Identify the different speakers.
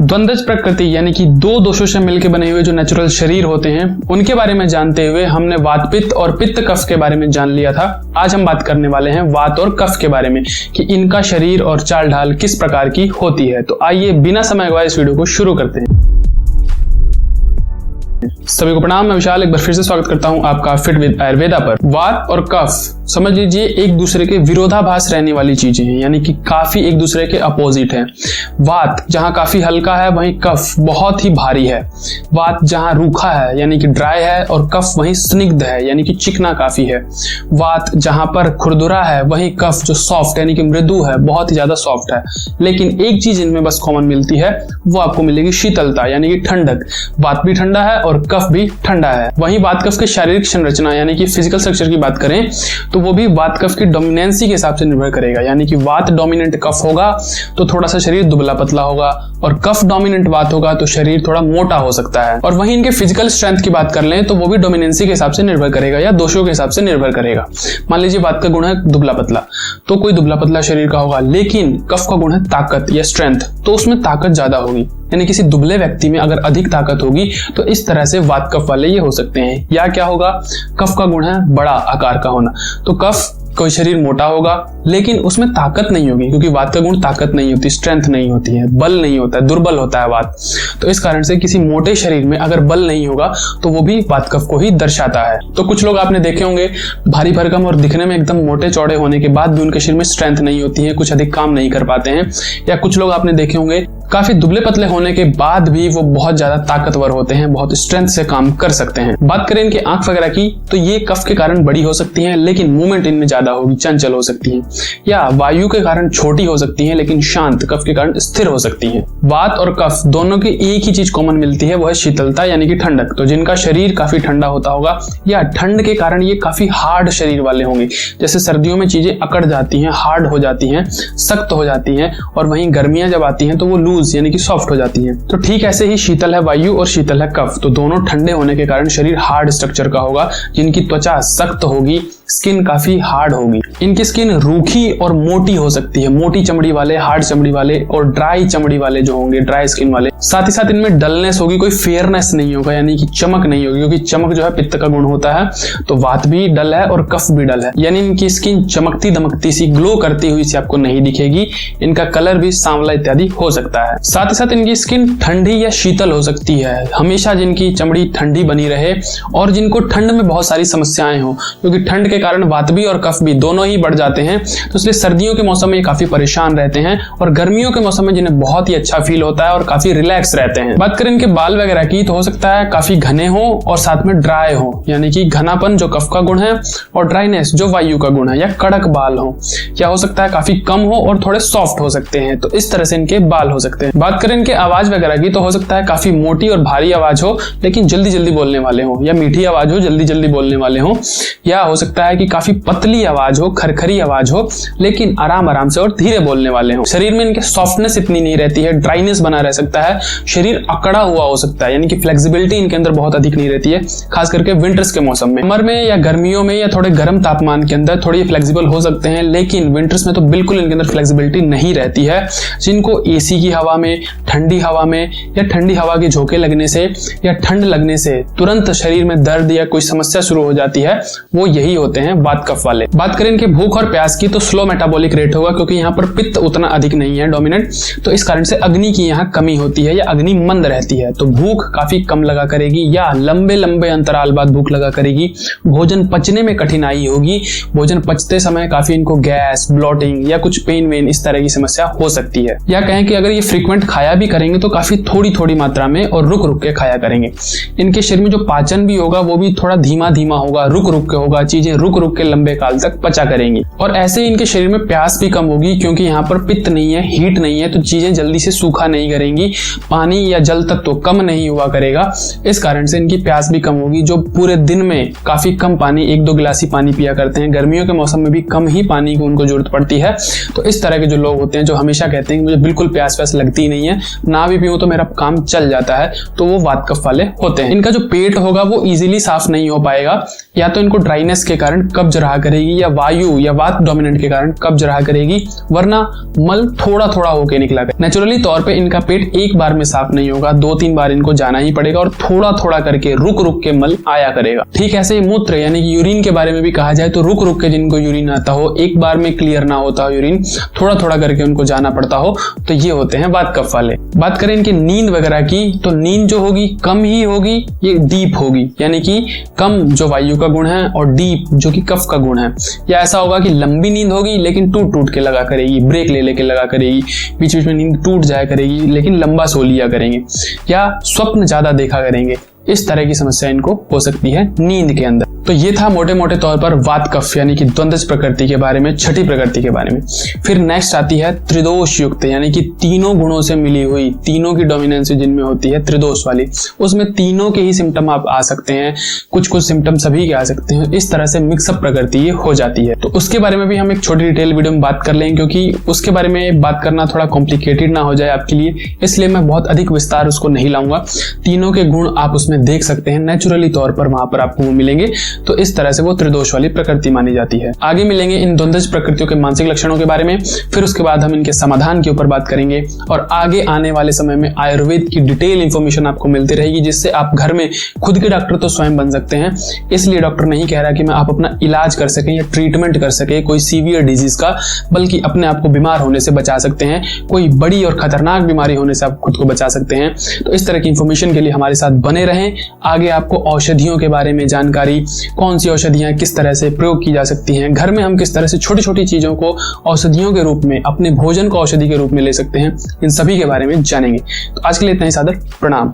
Speaker 1: द्वंद्वज प्रकृति यानी कि दो दोषों से मिलकर बने हुए जो नेचुरल शरीर होते हैं उनके बारे में जानते हुए हमने वात पित्त और पित्त कफ के बारे में जान लिया था। आज हम बात करने वाले हैं वात और कफ के बारे में कि इनका शरीर और चाल ढाल किस प्रकार की होती है। तो आइए बिना समय गवाए इस वीडियो को शुरू करते हैं। सभी को प्रणाम, मैं विशाल एक बार फिर से स्वागत करता हूं आपका फिट विद आयुर्वेदा पर। वात और कफ समझ लीजिए एक दूसरे के विरोधाभास रहने वाली चीजें हैं, यानी कि काफी एक दूसरे के अपोजिट है। वात जहां काफी हल्का है वहीं कफ बहुत ही भारी है। वात जहां रूखा है यानी कि ड्राई है और कफ वहीं स्निग्ध है यानी कि चिकना काफी है। वात जहां पर खुरदुरा है वहीं कफ जो सॉफ्ट यानी कि मृदु है, बहुत ही ज्यादा सॉफ्ट है। लेकिन एक चीज इनमें बस कॉमन मिलती है, वो आपको मिलेगी शीतलता यानी कि ठंडक। वात भी ठंडा है और कफ भी ठंडा है। वहीं वात कफ के शारीरिक संरचना यानी कि फिजिकल स्ट्रक्चर की बात करें तो वो भी वात कफ की डोमिनेंसी के हिसाब से निर्भर करेगा। यानी कि वात डोमिनेंट कफ होगा तो थोड़ा सा शरीर दुबला पतला होगा और कफ डोमिनेंट वात होगा तो शरीर थोड़ा मोटा हो सकता है। और वहीं इनके फिजिकल स्ट्रेंथ की बात कर लें तो वो भी डोमिनेंसी के हिसाब से निर्भर करेगा या दोषों के हिसाब से निर्भर करेगा। मान लीजिए वात का गुण है दुबला पतला, तो कोई दुबला पतला शरीर का होगा, लेकिन कफ का गुण है ताकत या स्ट्रेंथ, तो उसमें ताकत ज्यादा होगी। यानी किसी दुबले व्यक्ति में अगर अधिक ताकत होगी तो इस तरह से वात कफ वाले ये हो सकते हैं। या क्या होगा, कफ का गुण है बड़ा आकार का होना, तो कफ कोई शरीर मोटा होगा लेकिन उसमें ताकत नहीं होगी, क्योंकि वात का गुण ताकत नहीं होती, स्ट्रेंथ नहीं होती है, बल नहीं होता है, दुर्बल होता है वात। तो इस कारण से किसी मोटे शरीर में अगर बल नहीं होगा तो वो भी वात कफ को ही दर्शाता है। तो कुछ लोग आपने देखे होंगे भारी भरकम और दिखने में एकदम मोटे चौड़े होने के बाद भी उनके शरीर में स्ट्रेंथ नहीं होती है, कुछ अधिक काम नहीं कर पाते हैं। या कुछ लोग आपने देखे होंगे काफी दुबले पतले होने के बाद भी वो बहुत ज्यादा ताकतवर होते हैं, बहुत स्ट्रेंथ से काम कर सकते हैं। बात करें इनके आंख वगैरह की तो ये कफ के कारण बड़ी हो सकती हैं लेकिन मूवमेंट इनमें ज्यादा होगी, चंचल हो सकती हैं। या वायु के कारण छोटी हो सकती हैं लेकिन शांत, कफ के कारण स्थिर हो सकती हैं। वात और कफ दोनों की एक ही चीज कॉमन मिलती है, वो है शीतलता यानी कि ठंडक। तो जिनका शरीर काफी ठंडा होता होगा या ठंड के कारण ये काफी हार्ड शरीर वाले होंगे, जैसे सर्दियों में चीजें अकड़ जाती हैं, हार्ड हो जाती हैं, सख्त हो जाती हैं, और वहीं गर्मियां जब आती हैं तो वो लूज यानी कि सॉफ्ट हो जाती हैं। तो ठीक ऐसे ही शीतल है वायु और शीतल है कफ, तो दोनों ठंडे होने के कारण शरीर हार्ड स्ट्रक्चर का होगा। जिनकी त्वचा सख्त होगी, स्किन काफी हार्ड होगी। इनकी स्किन रूखी और मोटी हो सकती है, मोटी चमड़ी वाले, हार्ड चमड़ी वाले और ड्राई चमड़ी वाले जो होंगे, ड्राई स्किन वाले। साथ ही साथ इनमें डलनेस होगी, कोई फेयरनेस नहीं होगा यानी कि चमक नहीं होगी, क्योंकि चमक जो है पित्त का गुण होता है। तो वात भी डल है और कफ भी डल है, यानी इनकी स्किन चमकती दमकती सी, ग्लो करती हुई सी आपको नहीं दिखेगी। इनका कलर भी सांवला इत्यादि हो सकता है। साथ ही साथ इनकी स्किन ठंडी या शीतल हो सकती है, हमेशा जिनकी चमड़ी ठंडी बनी रहे और जिनको ठंड में बहुत सारी समस्याएं हो, क्योंकि ठंड के कारण वात भी और कफ भी दोनों ही बढ़ जाते हैं। तो इसलिए सर्दियों के मौसम में ये काफी परेशान रहते हैं और गर्मियों के मौसम में जिन्हें बहुत ही अच्छा फील होता है और काफी रिलैक्स रहते हैं। बात करें इनके बाल वगैरह की तो हो सकता है काफी घने हो और साथ में ड्राई हो, यानी कि घनापन जो कफ का गुण है और ड्राइनेस जो वायु का गुण है, या कड़क बाल हो, या हो सकता है काफी कम हो और थोड़े सॉफ्ट हो सकते हैं। तो इस तरह से इनके बाल हो सकते हैं। बात करें इनके आवाज वगैरह की तो हो सकता है काफी मोटी और भारी आवाज हो लेकिन जल्दी जल्दी बोलने वाले हो, या मीठी आवाज हो जल्दी जल्दी बोलने वाले हो, या हो सकता है कि काफी पतली आवाज हो, खरखरी आवाज हो लेकिन आराम आराम से और धीरे बोलने वाले हो। शरीर में इनके सॉफ्टनेस इतनी नहीं रहती है, ड्राइनेस बना रह सकता है, शरीर अकड़ा हुआ हो सकता है, यानी कि फ्लेक्सिबिलिटी इनके अंदर बहुत अधिक नहीं रहती है, खास करके विंटर्स के मौसम में। समर में या गर्मियों में या थोड़े गर्म तापमान के अंदर थोड़ी फ्लेक्सिबल हो सकते हैं, लेकिन विंटर्स में तो बिल्कुल इनके अंदर फ्लेक्सिबिलिटी नहीं रहती है। जिनको एसी की हवा में, ठंडी हवा में या ठंडी हवा के झोंके लगने से या ठंड लगने से तुरंत शरीर में दर्द या कोई समस्या शुरू हो जाती है, वो यही होते हैं वात कफ वाले। बात करें इनके भूख और प्यास की तो स्लो मेटाबॉलिक रेट होगा, क्योंकि यहाँ पर पित्त उतना अधिक नहीं है डोमिनेंट, तो इस कारण से अग्नि की यहाँ कमी होती है या अग्नि मंद रहती है। तो भूख काफी कम लगा करेगी या लंबे लंबे अंतराल बाद भूख लगा करेगी। भोजन पचने में कठिनाई होगी, भोजन पचते समय काफी इनको गैस, ब्लॉटिंग या कुछ पेन वेन इस तरह की समस्या हो सकती है। या कहें कि अगर ये फ्रीक्वेंट खाया भी करेंगे तो काफी थोड़ी थोड़ी मात्रा में और रुक रुक के खाया करेंगे। इनके शरीर में जो पाचन भी होगा वो भी थोड़ा धीमा धीमा होगा, रुक रुक के होगा, चीजें रुक रुक के लंबे काल तक पचा करेंगी। और ऐसे ही इनके शरीर में प्यास भी कम होगी, क्योंकि यहाँ पर पित्त नहीं है, हीट नहीं है, तो चीजें जल्दी से सूखा नहीं करेंगी, पानी या जल तत्व कम नहीं हुआ करेगा। इस कारण से इनकी प्यास भी कम होगी। जो पूरे दिन में काफी कम पानी, 1-2 गिलास ही पानी पिया करते हैं, गर्मियों के मौसम में भी कम ही पानी की उनको जरूरत पड़ती है। तो इस तरह के जो लोग होते हैं जो हमेशा कहते हैं कि मुझे बिल्कुल प्यास व्यास लगती नहीं है, ना भी पीऊं तो मेरा काम चल जाता है, तो वो वात कफ वाले होते हैं। इनका जो पेट होगा वो इजीली साफ नहीं हो पाएगा, या तो इनको ड्राइनेस के कारण कारण कब्ज रहा करेगी, या वायु या वात डोमिनेंट के कारण कब्ज रहा करेगी, वरना मल थोड़ा थोड़ा होके निकला करेगा। नेचुरली तौर पे इनका पेट एक बार में साफ नहीं होगा, 2-3 बार इनको जाना ही पड़ेगा और थोड़ा थोड़ा करके रुक रुक के मल आया करेगा। ठीक ऐसे ही मूत्र यानी कि यूरिन के बारे में भी कहा जाए तो रुक रुक के जिनको यूरिन आता हो, एक बार में क्लियर ना होता हो यूरिन, थोड़ा थोड़ा करके उनको जाना पड़ता हो, तो ये होते हैं वात कफ वाले। बात करें इनकी नींद वगैरह की, तो नींद जो होगी कम ही होगी, ये डीप होगी, यानी कि कम जो वायु का गुण है और डीप जो कि कफ का गुण है। या ऐसा होगा कि लंबी नींद होगी लेकिन टूट टूट के लगा करेगी, ब्रेक ले लेके लगा करेगी, बीच बीच में नींद टूट जाया करेगी लेकिन लंबा सो लिया करेंगे, या स्वप्न ज्यादा देखा करेंगे। इस तरह की समस्या इनको हो सकती है नींद के अंदर। तो ये था मोटे मोटे तौर पर वात कफ यानी कि द्वंद्वज प्रकृति के बारे में, छठी प्रकृति के बारे में। फिर नेक्स्ट आती है त्रिदोष युक्त यानी कि तीनों गुणों से मिली हुई, तीनों की डोमिनेंसी जिनमें होती है त्रिदोष वाली, उसमें तीनों के ही सिम्टम आप आ सकते हैं, कुछ कुछ सिम्टम सभी के आ सकते हैं। इस तरह से मिक्सअप प्रकृति ये हो जाती है। तो उसके बारे में भी हम एक छोटी डिटेल वीडियो में बात कर लेंगे, क्योंकि उसके बारे में बात करना थोड़ा कॉम्प्लिकेटेड ना हो जाए आपके लिए, इसलिए मैं बहुत अधिक विस्तार उसको नहीं लाऊंगा। तीनों के गुण आप उसमें देख सकते हैं, नेचुरली तौर पर वहां पर आपको वो मिलेंगे। तो इस तरह से वो त्रिदोष वाली प्रकृति मानी जाती है। आगे मिलेंगे इन द्वंद्वज प्रकृतियों के मानसिक लक्षणों के बारे में, फिर उसके बाद हम इनके समाधान के ऊपर बात करेंगे और आगे आने वाले समय में आयुर्वेद की डिटेल इंफॉर्मेशन आपको मिलती रहेगी, जिससे आप घर में खुद के डॉक्टर तो स्वयं बन सकते हैं। इसलिए डॉक्टर नहीं कह रहा कि मैं आप अपना इलाज कर सकें या ट्रीटमेंट कर सके कोई सीवियर डिजीज का, बल्कि अपने आप को बीमार होने से बचा सकते हैं, कोई बड़ी और खतरनाक बीमारी होने से आप खुद को बचा सकते हैं। तो इस तरह की इंफॉर्मेशन के लिए हमारे साथ बने रहें। आगे आपको औषधियों के बारे में जानकारी, कौन सी औषधियां किस तरह से प्रयोग की जा सकती हैं, घर में हम किस तरह से छोटी छोटी चीजों को औषधियों के रूप में, अपने भोजन को औषधि के रूप में ले सकते हैं, इन सभी के बारे में जानेंगे। तो आज के लिए इतना ही, सादर प्रणाम।